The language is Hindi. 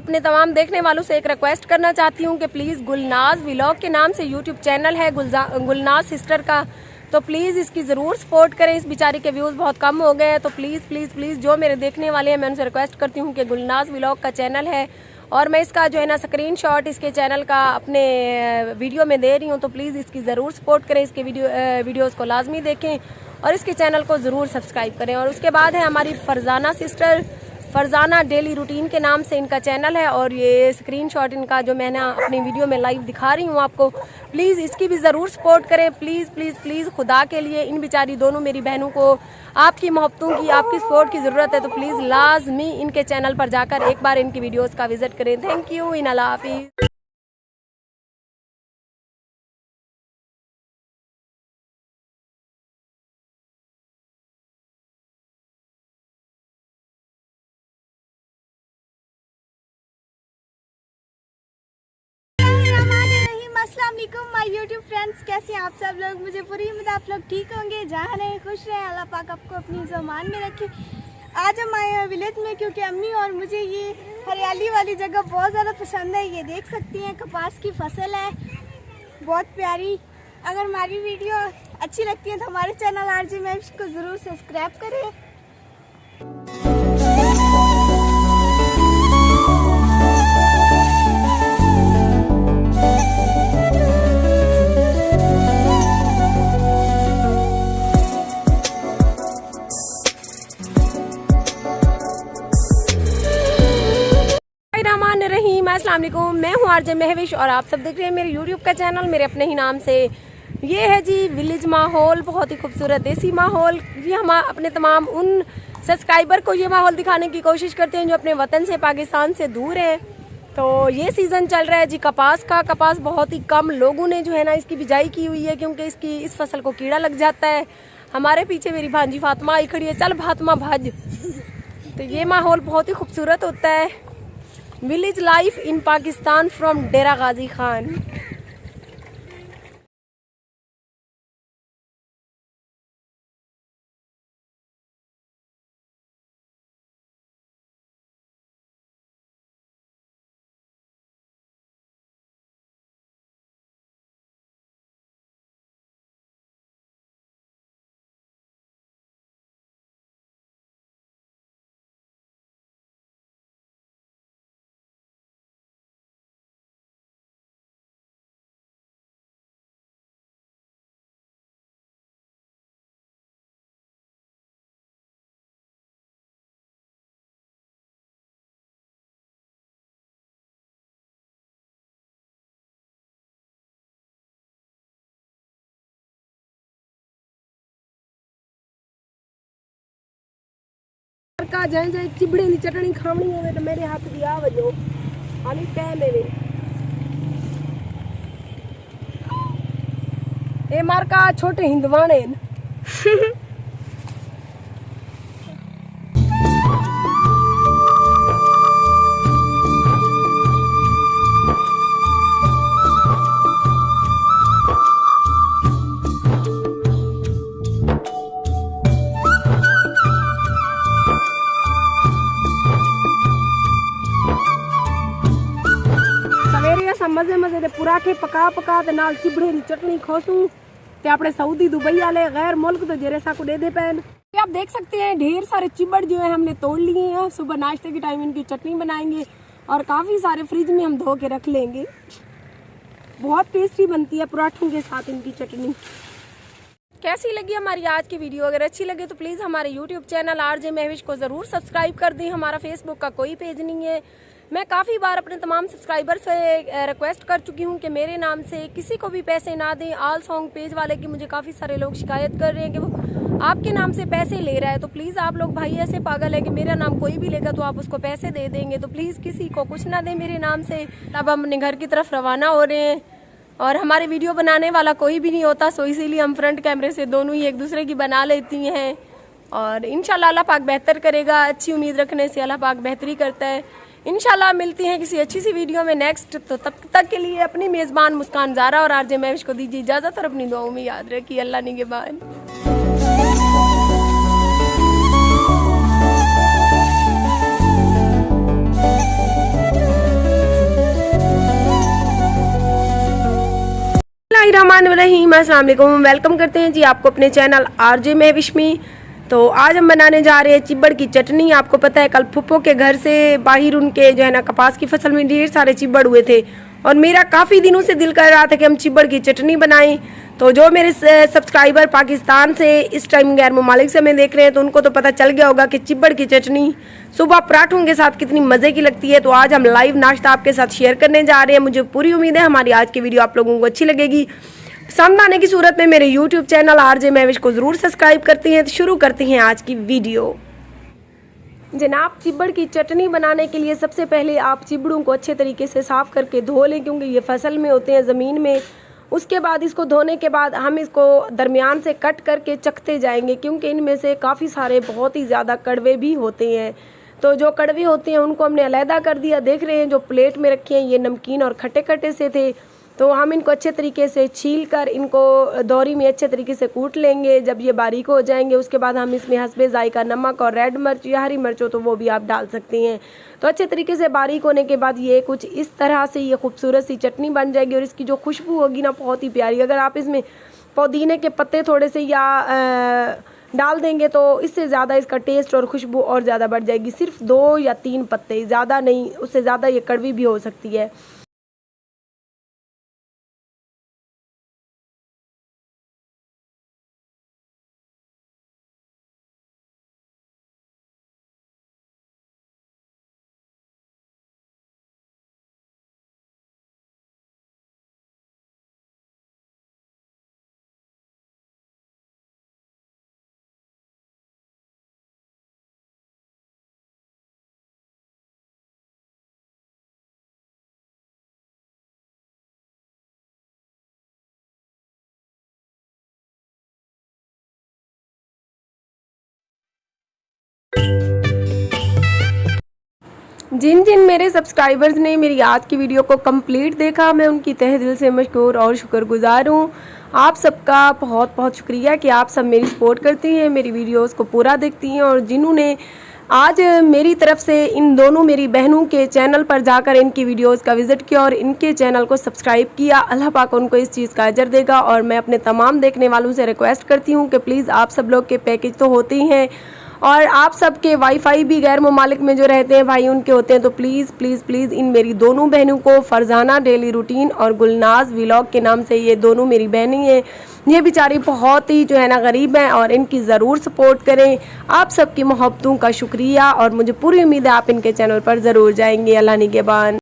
अपने तमाम देखने वालों से एक रिक्वेस्ट करना चाहती हूँ कि प्लीज़ गुलनाज व्लॉग के नाम से यूट्यूब चैनल है गुलनाज सिस्टर का, तो प्लीज़ इसकी ज़रूर सपोर्ट करें। इस बेचारी के व्यूज़ बहुत कम हो गए हैं, तो प्लीज़ प्लीज़ प्लीज़ जो मेरे देखने वाले हैं मैं उनसे रिक्वेस्ट करती हूँ कि गुलनाज व्लॉग का चैनल है और मैं इसका जो है ना स्क्रीनशॉट इसके चैनल का अपने वीडियो में दे रही हूँ, तो प्लीज़ इसकी ज़रूर सपोर्ट करें। इसके वीडियोज़ को लाजमी देखें और इसके चैनल को ज़रूर सब्सक्राइब करें। और उसके बाद है हमारी Farzana sister, Farzana daily routine के नाम से इनका चैनल है और ये स्क्रीनशॉट इनका जो मैंने अपनी वीडियो में लाइव दिखा रही हूँ आपको, प्लीज़ इसकी भी ज़रूर सपोर्ट करें। प्लीज़ प्लीज़ प्लीज़ खुदा के लिए इन बेचारी दोनों मेरी बहनों को आपकी मोहब्बतों की, आपकी सपोर्ट की ज़रूरत है, तो प्लीज़ लाजमी इनके चैनल पर जाकर एक बार इनकी वीडियोज़ का विज़िट करें। थैंक यू, इन अल्लाह हाफिज़। माय यूट्यूब फ्रेंड्स, कैसे हैं आप सब लोग। मुझे पूरी उम्मीद आप लोग ठीक होंगे, जहाँ रहें खुश रहें, अल्लाह पाक आपको अपनी ज़मान में रखे। आज हम आए हैं विलेज में क्योंकि अम्मी और मुझे ये हरियाली वाली जगह बहुत ज़्यादा पसंद है। ये देख सकती हैं कपास की फसल है बहुत प्यारी। अगर हमारी वीडियो अच्छी लगती है तो हमारे चैनल आरजे मैक्स को ज़रूर सब्सक्राइब करें। अस्सलाम वालेकुम, मैं हूँ आरजे महविश और आप सब देख रहे हैं मेरे यूट्यूब का चैनल मेरे अपने ही नाम से। ये है जी विलेज माहौल, बहुत ही खूबसूरत देसी माहौल। ये हम अपने तमाम उन सब्सक्राइबर को ये माहौल दिखाने की कोशिश करते हैं जो अपने वतन से, पाकिस्तान से दूर हैं। तो ये सीज़न चल रहा है जी कपास का। कपास बहुत ही कम लोगों ने जो है ना इसकी बिजाई की हुई है क्योंकि इस फसल को कीड़ा लग जाता है। हमारे पीछे मेरी भांजी फातिमा आई खड़ी है, चल फातिमा भाज। तो ये माहौल बहुत ही खूबसूरत होता है। Village life in Pakistan from Dera Ghazi Khan. का जैसे चिबड़े की चटनी खावनी हो तो मेरे हाथ की आ वजो हाली टाइम है ए मार का छोटे हिंदवाने मजे मजे दे पराठे पका पका ते नाल चिबड़े की चटनी खोसू ते अपने सऊदी दुबई वाले गैर मुल्क तो जेरे सा को दे दे पैन। आप देख सकते हैं ढेर सारे चिबड़ जो है हमने तोड़ लिए हैं। सुबह नाश्ते के टाइम इनकी चटनी बनाएंगे और काफ़ी सारे फ्रिज में हम धो के रख लेंगे। बहुत टेस्टी बनती है पराठों के साथ इनकी चटनी। कैसी लगी हमारी आज की वीडियो? अगर अच्छी लगे तो प्लीज़ हमारे यूट्यूब चैनल आरजे महविश को ज़रूर सब्सक्राइब कर दें। हमारा फेसबुक का कोई पेज नहीं है। मैं काफ़ी बार अपने तमाम सब्सक्राइबर से रिक्वेस्ट कर चुकी हूँ कि मेरे नाम से किसी को भी पैसे ना दें। ऑल सॉन्ग पेज वाले की मुझे काफ़ी सारे लोग शिकायत कर रहे हैं कि वो आपके नाम से पैसे ले रहा है। तो प्लीज़ आप लोग भाई ऐसे पागल है कि मेरा नाम कोई भी लेगा तो आप उसको पैसे दे देंगे, तो प्लीज़ किसी को कुछ ना दें मेरे नाम से। अब हम अपने घर की तरफ रवाना हो रहे हैं और हमारे वीडियो बनाने वाला कोई भी नहीं होता, सो इसीलिए हम फ्रंट कैमरे से दोनों ही एक दूसरे की बना लेती हैं और इंशाल्लाह अल्लाह पाक बेहतर करेगा। अच्छी उम्मीद रखने से अल्लाह पाक बेहतरी करता है। इंशाल्लाह मिलती हैं किसी अच्छी सी वीडियो में नेक्स्ट। तो तब तक के लिए अपनी मेज़बान मुस्कान ज़ारा और आरजे महविश को दीजिए इजाज़त और अपनी दुआओं में याद रखिए। अल्लाह निगहबान। अस्सलाम वालेकुम। वेलकम करते हैं जी आपको अपने चैनल आरजे महविश में। तो आज हम बनाने जा रहे हैं चिब्बड़ की चटनी। आपको पता है कल फुप्पो के घर से बाहर उनके जो है ना कपास की फसल में ढेर सारे चिब्बड़ हुए थे और मेरा काफ़ी दिनों से दिल कर रहा था कि हम चिब्बड़ की चटनी बनाएं। तो जो मेरे सब्सक्राइबर पाकिस्तान से इस टाइम गैर ममालिक से हमें देख रहे हैं तो उनको तो पता चल गया होगा कि चिब्बड़ की चटनी सुबह पराठों के साथ कितनी मज़े की लगती है। तो आज हम लाइव नाश्ता आपके साथ शेयर करने जा रहे हैं। मुझे पूरी उम्मीद है हमारी आज की वीडियो आप लोगों को अच्छी लगेगी। पसंद आने की सूरत में मेरे यूट्यूब चैनल आरजे महविश को ज़रूर सब्सक्राइब करती हैं। तो शुरू करते हैं आज की वीडियो। जनाब, चिब्बड़ की चटनी बनाने के लिए सबसे पहले आप चिब्बड़ों को अच्छे तरीके से साफ़ करके धो लें, क्योंकि ये फसल में होते हैं ज़मीन में। उसके बाद इसको धोने के बाद हम इसको दरमियान से कट करके चखते जाएंगे, क्योंकि इनमें से काफ़ी सारे बहुत ही ज़्यादा कड़वे भी होते हैं। तो जो कड़वे होते हैं उनको हमने अलहदा कर दिया। देख रहे हैं जो प्लेट में रखे हैं ये नमकीन और खट्टे खट्टे से थे। तो हम इनको अच्छे तरीके से छील कर इनको दौरी में अच्छे तरीके से कूट लेंगे। जब ये बारीक हो जाएंगे उसके बाद हम इसमें हस्बे जायका नमक और रेड मिर्च या हरी मिर्च हो तो वो भी आप डाल सकती हैं। तो अच्छे तरीके से बारीक होने के बाद ये कुछ इस तरह से ये खूबसूरत सी चटनी बन जाएगी और इसकी जो खुशबू होगी ना बहुत ही प्यारी। अगर आप इसमें पुदीने के पत्ते थोड़े से या डाल देंगे तो इससे ज़्यादा इसका टेस्ट और खुशबू और ज़्यादा बढ़ जाएगी। सिर्फ 2 या 3 पत्ते, ज़्यादा नहीं, उससे ज़्यादा ये कड़वी भी हो सकती है। जिन जिन मेरे सब्सक्राइबर्स ने मेरी आज की वीडियो को कंप्लीट देखा, मैं उनकी तहे दिल से मशकूर और शुक्रगुजार हूँ। आप सबका बहुत बहुत शुक्रिया कि आप सब मेरी सपोर्ट करती हैं, मेरी वीडियोस को पूरा देखती हैं। और जिन्होंने आज मेरी तरफ से इन दोनों मेरी बहनों के चैनल पर जाकर इनकी वीडियोस का विज़िट किया और इनके चैनल को सब्सक्राइब किया, अल्लाह पाक उनको इस चीज़ का अजर देगा। और मैं अपने तमाम देखने वालों से रिक्वेस्ट करती हूँ कि प्लीज़ आप सब लोग के पैकेज तो होते ही हैं और आप सबके वाईफाई भी गैर ममालिक में जो रहते हैं भाई उनके होते हैं। तो प्लीज़ प्लीज़ प्लीज़ इन मेरी दोनों बहनों को फरजाना डेली रूटीन और गुलनाज व्लॉग के नाम से, ये दोनों मेरी बहनें हैं, ये बेचारी बहुत ही जो है ना गरीब हैं और इनकी ज़रूर सपोर्ट करें। आप सबकी मोहब्बतों का शुक्रिया और मुझे पूरी उम्मीद है आप इनके चैनल पर ज़रूर जाएंगे। अल्लाह निगहबान।